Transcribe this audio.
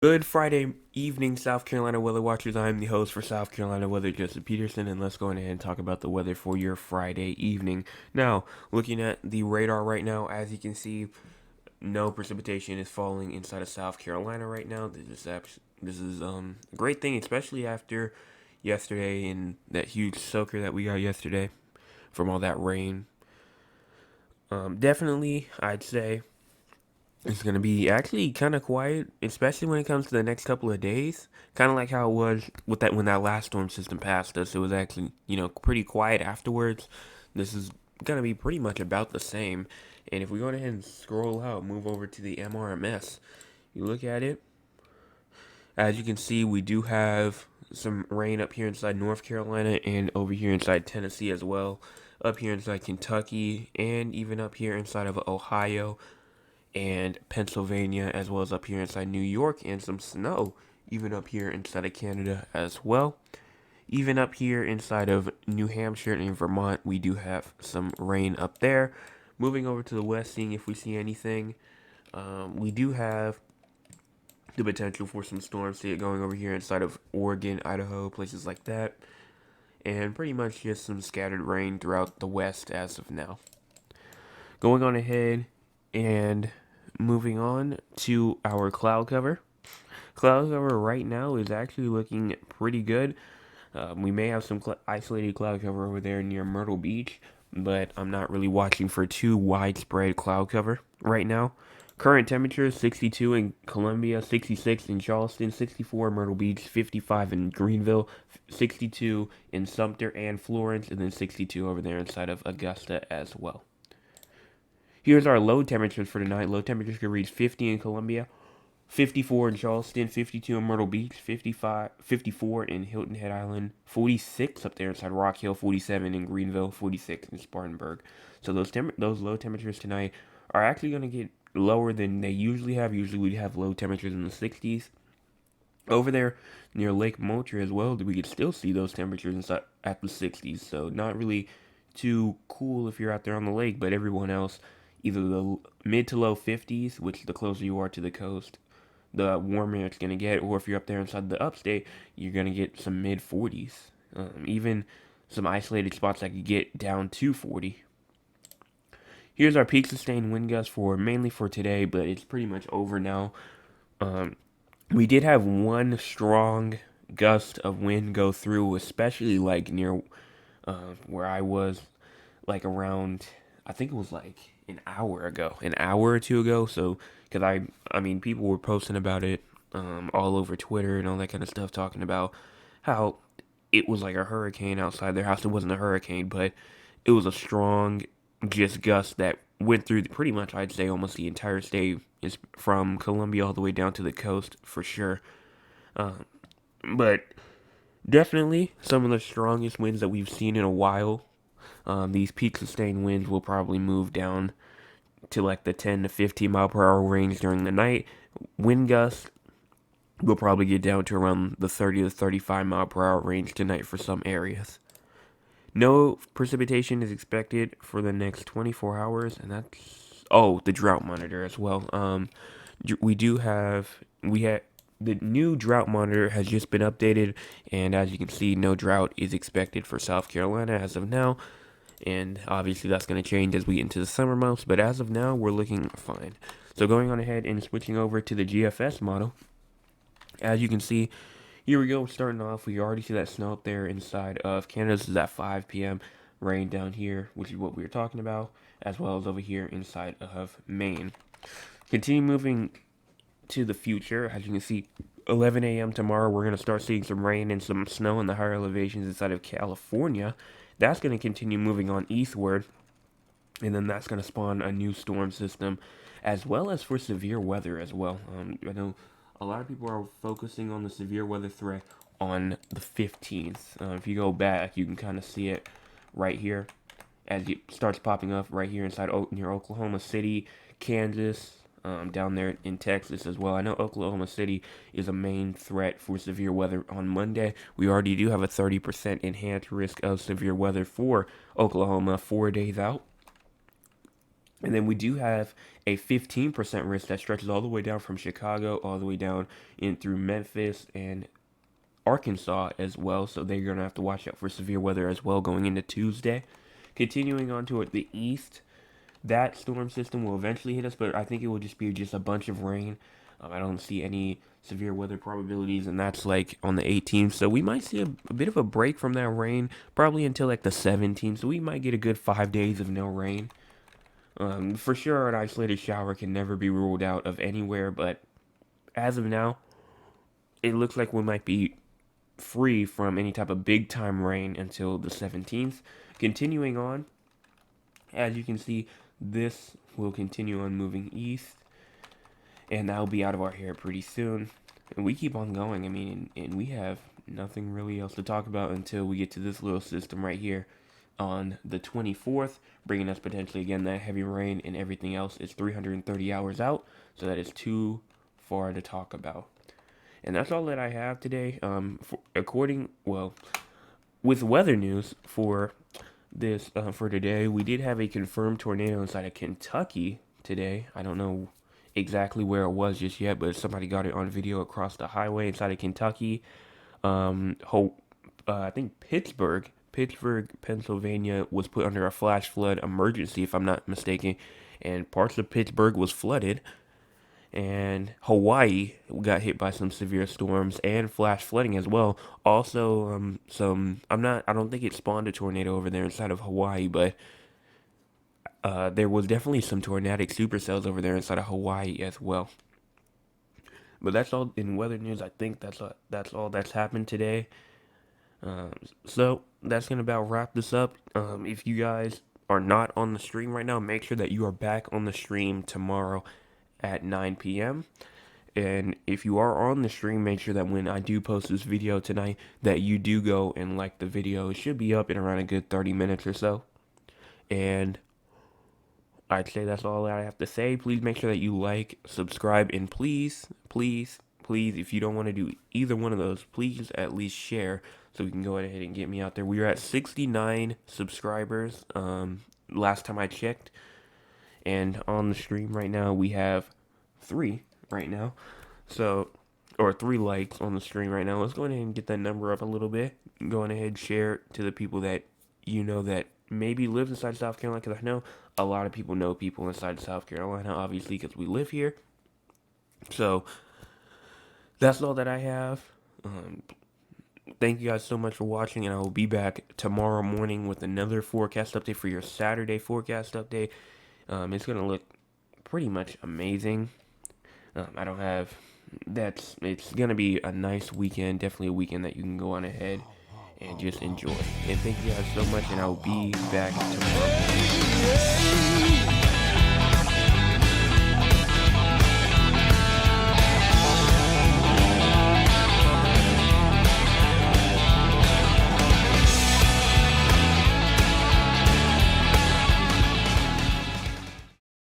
Good Friday evening, South Carolina weather watchers. I'm the host for South Carolina Weather, Justin Peterson, and let's go ahead and talk about the weather for your Friday evening. Now, looking at the radar right now, as you can see, no precipitation is falling inside of South Carolina right now. This is a great thing, especially after yesterday and that huge soaker that we got yesterday from all that rain. Definitely, I'd say it's gonna be actually kind of quiet, especially when it comes to the next couple of days. Kind of like how it was with that when that last storm system passed us. It was actually pretty quiet afterwards. This is gonna be pretty much about the same. And if we go ahead and scroll out, move over to the MRMS, you look at it. As you can see, we do have some rain up here inside North Carolina and over here inside Tennessee as well. Up here inside Kentucky and even up here inside of Ohio and Pennsylvania, as well as up here inside New York, and some snow even up here inside of Canada as well. Even up here inside of New Hampshire and Vermont, we do have some rain up there. Moving over to the west, seeing if we see anything. We do have the potential for some storms to get going over here inside of Oregon, Idaho, places like that. And pretty much just some scattered rain throughout the west as of now. Going on ahead and moving on to our cloud cover. Cloud cover right now is actually looking pretty good. We may have some isolated cloud cover over there near Myrtle Beach, but I'm not really watching for too widespread cloud cover right now. Current temperature 62 in Columbia, 66 in Charleston, 64 in Myrtle Beach, 55 in Greenville, 62 in Sumter and Florence, and then 62 over there inside of Augusta as well. Here's our low temperatures for tonight. Low temperatures could reach 50 in Columbia, 54 in Charleston, 52 in Myrtle Beach, 54 in Hilton Head Island, 46 up there inside Rock Hill, 47 in Greenville, 46 in Spartanburg. So those low temperatures tonight are actually going to get lower than they usually have. Usually we have low temperatures in the 60s. Over there near Lake Moultrie as well, we could still see those temperatures inside at the 60s. So not really too cool if you're out there on the lake, but everyone else, either the mid to low 50s, which the closer you are to the coast, the warmer it's going to get, or if you're up there inside the upstate, you're going to get some mid 40s. Even some isolated spots that could get down to 40. Here's our peak sustained wind gust for mainly for today, but it's pretty much over now. Um, we did have one strong gust of wind go through, especially like near where I was, like around, I think it was like an hour or two ago. So, because I mean, people were posting about it all over Twitter and all that kind of stuff, talking about how it was like a hurricane outside their house. It wasn't a hurricane, but it was a strong, just gust that went through pretty much, I'd say, almost the entire state, is from Columbia all the way down to the coast for sure. Uh, but definitely some of the strongest winds that we've seen in a while. These peak sustained winds will probably move down to like the 10 to 15 mile per hour range during the night. Wind gusts will probably get down to around the 30 to 35 mile per hour range tonight for some areas. No precipitation is expected for the next 24 hours, and that's the drought monitor as well. We had the new drought monitor has just been updated, and as you can see, no drought is expected for South Carolina as of now. And obviously, that's going to change as we get into the summer months, but as of now, we're looking fine. So, going on ahead and switching over to the GFS model, as you can see, here we go. Starting off, we already see that snow up there inside of Canada. This is at 5 p.m. Rain down here, which is what we were talking about, as well as over here inside of Maine. Continue moving to the future. As you can see, 11 a.m. tomorrow, we're going to start seeing some rain and some snow in the higher elevations inside of California. That's going to continue moving on eastward, and then that's going to spawn a new storm system, as well as for severe weather as well. I know a lot of people are focusing on the severe weather threat on the 15th. If you go back, you can kind of see it right here as it starts popping up right here inside near Oklahoma City, Kansas, down there in Texas as well. I know Oklahoma City is a main threat for severe weather on Monday. We already do have a 30% enhanced risk of severe weather for Oklahoma 4 days out. And then we do have a 15% risk that stretches all the way down from Chicago, all the way down in through Memphis and Arkansas as well. So they're going to have to watch out for severe weather as well going into Tuesday. Continuing on to the east, that storm system will eventually hit us, but I think it will just be just a bunch of rain. I don't see any severe weather probabilities, and that's like on the 18th. So we might see a bit of a break from that rain, probably until like the 17th. So we might get a good 5 days of no rain. For sure, an isolated shower can never be ruled out of anywhere, but as of now, it looks like we might be free from any type of big time rain until the 17th. Continuing on, as you can see, this will continue on moving east, and that'll be out of our hair pretty soon. And we keep on going. I mean, and we have nothing really else to talk about until we get to this little system right here on the 24th, bringing us potentially again that heavy rain, and everything else is 330 hours out, so that is too far to talk about. And that's all that I have today. With weather news for this for today, we did have a confirmed tornado inside of Kentucky today. I don't know exactly where it was just yet, but somebody got it on video across the highway inside of Kentucky. I think Pittsburgh, Pennsylvania was put under a flash flood emergency, if I'm not mistaken, and parts of Pittsburgh was flooded. And Hawaii got hit by some severe storms and flash flooding as well. Also, I don't think it spawned a tornado over there inside of Hawaii, but there was definitely some tornadic supercells over there inside of Hawaii as well. But that's all in weather news. I think that's all that's happened today. So that's gonna about wrap this up. If you guys are not on the stream right now, make sure that you are back on the stream tomorrow at 9 p.m. And if you are on the stream, make sure that when I do post this video tonight, that you do go and like the video. It should be up in around a good 30 minutes or so. And I'd say that's all that I have to say. Please make sure that you like, subscribe, and please, if you don't want to do either one of those, please at least share so we can go ahead and get me out there. We are at 69 subscribers last time I checked. And on the stream right now, we have 3 right now. Or 3 likes on the stream right now. Let's go ahead and get that number up a little bit. Go ahead and share it to the people that you know that maybe live inside South Carolina. Because I know a lot of people know people inside South Carolina, obviously, because we live here. So that's all that I have. Thank you guys so much for watching, and I will be back tomorrow morning with another forecast update for your Saturday forecast update. It's going to look pretty much amazing. It's going to be a nice weekend, definitely a weekend that you can go on ahead and just enjoy. And thank you guys so much, and I'll be back tomorrow.